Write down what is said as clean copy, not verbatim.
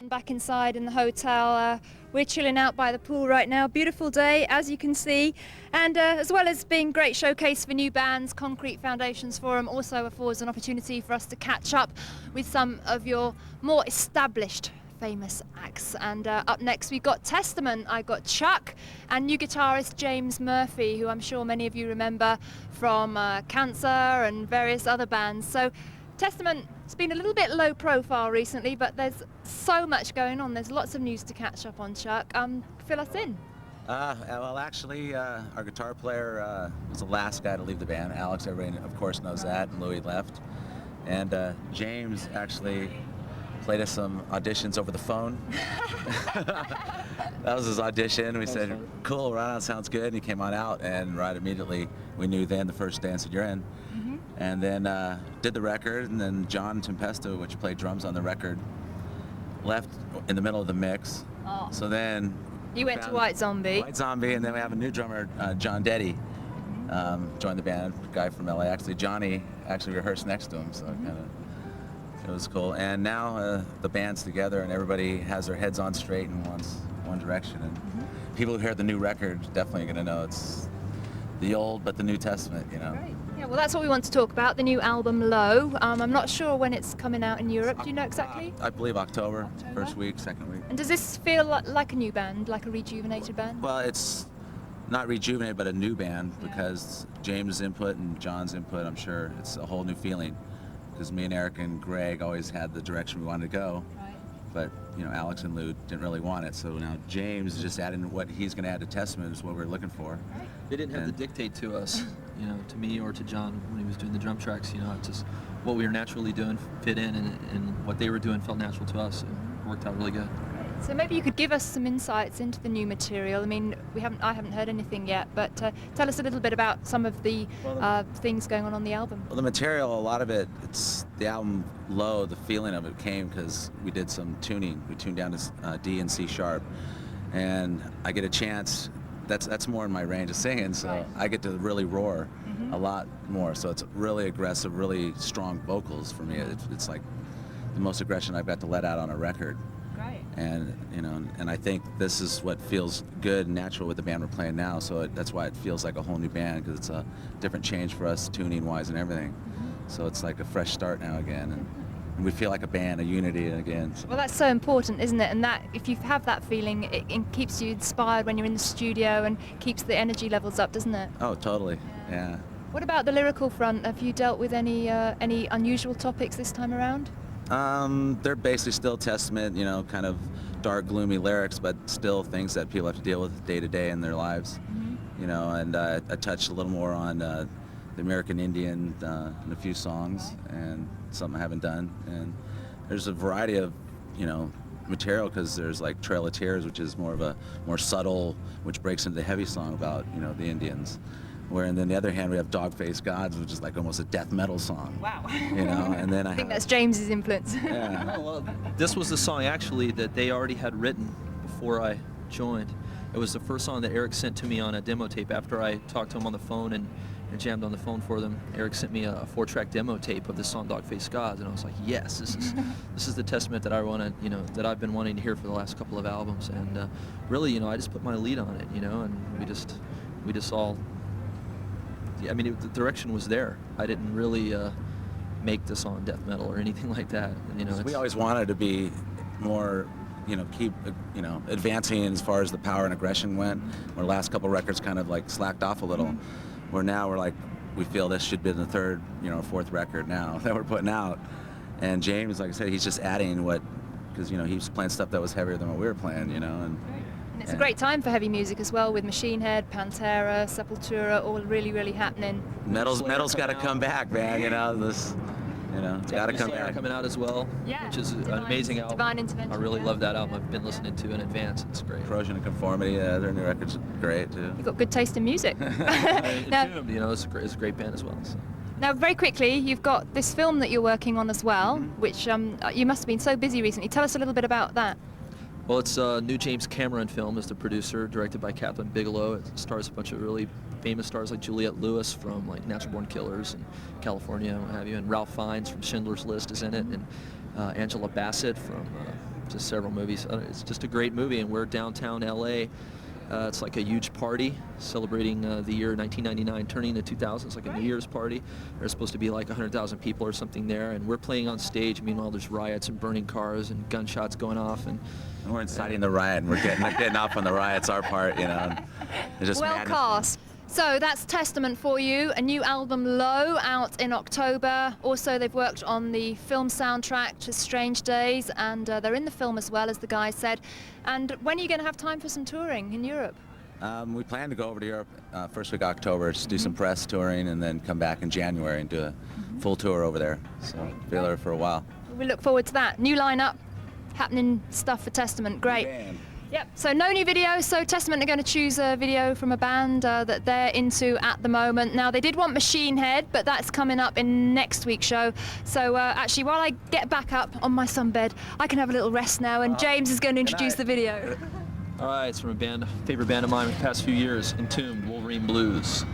Back inside in the hotel, we're chilling out by the pool right now. Beautiful day, as you can see, and as well as being great showcase for new bands, Concrete Foundations Forum also affords an opportunity for us to catch up with some of your more established famous acts. And up next we've got Testament. I got Chuck and new guitarist James Murphy, who I'm sure many of you remember from Cancer and various other bands. So Testament, it's been a little bit low profile recently, but there's so much going on. There's lots of news to catch up on, Chuck. Fill us in. Well, actually, our guitar player was the last guy to leave the band. Alex, everybody of course knows that, and Louis left. And James actually played us some auditions over the phone. That was his audition. We said, cool, right on, sounds good. And he came on out, and right immediately we knew then the first dance that you're in. And then did the record, and then John Tempesto, which played drums on the record, left in the middle of the mix. Oh. So then you went to White Zombie. White Zombie, and then we have a new drummer, John Deddy, joined the band, guy from LA. Actually, Johnny rehearsed next to him, so it was cool. And now the band's together, and everybody has their heads on straight in one direction. And people who hear the new record definitely going to know it's the old but the New Testament, you know. Right. Yeah, well, that's what we want to talk about, the new album Low. I'm not sure when it's coming out in Europe. Do you know exactly? I believe October, first week, second week. And does this feel like a new band, like a rejuvenated band? Well, it's not rejuvenated, but a new band, because James' input and John's input, I'm sure it's a whole new feeling. Because me and Eric and Greg always had the direction we wanted to go. Right. But, you know, Alex and Lou didn't really want it, so now James is just adding what he's going to add to Testament is what we're looking for. They didn't have to dictate to us, you know, to me or to John when he was doing the drum tracks. You know, it's just what we were naturally doing fit in, and what they were doing felt natural to us. So it worked out really good. So maybe you could give us some insights into the new material. I mean, I haven't heard anything yet, but tell us a little bit about some of the things going on the album. Well, the material, a lot of it, it's the album Low, the feeling of it came because we did some tuning. We tuned down to D and C sharp, and I get a chance. That's more in my range of singing, so I get to really roar a lot more. So it's really aggressive, really strong vocals for me. It's like the most aggression I've got to let out on a record. Right. And you know, and I think this is what feels good and natural with the band we're playing now. So that's why it feels like a whole new band, because it's a different change for us, tuning-wise and everything. So it's like a fresh start now again, and we feel like a band, a unity again. So. Well, that's so important, isn't it? And that if you have that feeling, it keeps you inspired when you're in the studio and keeps the energy levels up, doesn't it? Oh, totally. Yeah. What about the lyrical front? Have you dealt with any unusual topics this time around? They're basically still Testament, you know, kind of dark, gloomy lyrics, but still things that people have to deal with day to day in their lives. You know, and I touched a little more on the American Indian in a few songs, and something I haven't done. And there's a variety of, you know, material, because there's like Trail of Tears, which is more of a more subtle, which breaks into the heavy song about, you know, the Indians. Where, and then the other hand, we have Dog-Faced Gods, which is like almost a death metal song. Wow. You know, and then I think that's James's influence. Yeah. Oh, well, this was the song actually that they already had written before I joined. It was the first song that Eric sent to me on a demo tape after I talked to him on the phone and jammed on the phone for them. Eric sent me a 4-track demo tape of the song Dog-Faced Gods, and I was like, yes, this is the Testament that I wanted, you know, that I've been wanting to hear for the last couple of albums. And really, you know, I just put my lead on it, you know, and we just all. I mean, the direction was there. I didn't really make the song death metal or anything like that. You know, we always wanted to be more, you know, keep, you know, advancing as far as the power and aggression went. Where the last couple records kind of like slacked off a little. Where now we're like, we feel this should be the third, you know, fourth record now that we're putting out. And James, like I said, he's just adding because, you know, he was playing stuff that was heavier than what we were playing, you know. And it's a great time for heavy music as well, with Machine Head, Pantera, Sepultura, all really, really happening. Metal's got to come back, man. You know, it's got to come back. Coming out as well, which is an amazing album. Divine Intervention. I really love that album. I've been listening to it in advance. It's great. Corrosion and Conformity, their new record's great too. You've got good taste in music. Entombed, you know, it's a great band as well. So. Now, very quickly, you've got this film that you're working on as well, which you must have been so busy recently. Tell us a little bit about that. Well, it's a new James Cameron film as the producer, directed by Kathleen Bigelow. It stars a bunch of really famous stars like Juliette Lewis from like Natural Born Killers and California and what have you, and Ralph Fiennes from Schindler's List is in it, and Angela Bassett from just several movies. It's just a great movie, and we're downtown LA. It's like a huge party celebrating the year 1999 turning to 2000. It's like a New Year's party. There's supposed to be like 100,000 people or something there, and we're playing on stage. Meanwhile, there's riots and burning cars and gunshots going off, and we're inciting the riot, and we're getting off on the riot's our part, you know. It's just well madness. cast. So that's Testament for you, a new album, Low, out in October. Also, they've worked on the film soundtrack to Strange Days, and they're in the film as well, as the guy said. And when are you going to have time for some touring in Europe? We plan to go over to Europe first week of October, just do some press touring, and then come back in January and do a full tour over there. So be there for a while. We look forward to that. New lineup, happening stuff for Testament. Great. Yep, so no new video, so Testament are going to choose a video from a band that they're into at the moment. Now, they did want Machine Head, but that's coming up in next week's show. So actually, while I get back up on my sunbed, I can have a little rest now, and James is going to introduce the video. all right, it's from a favorite band of mine in the past few years, Entombed, Wolverine Blues.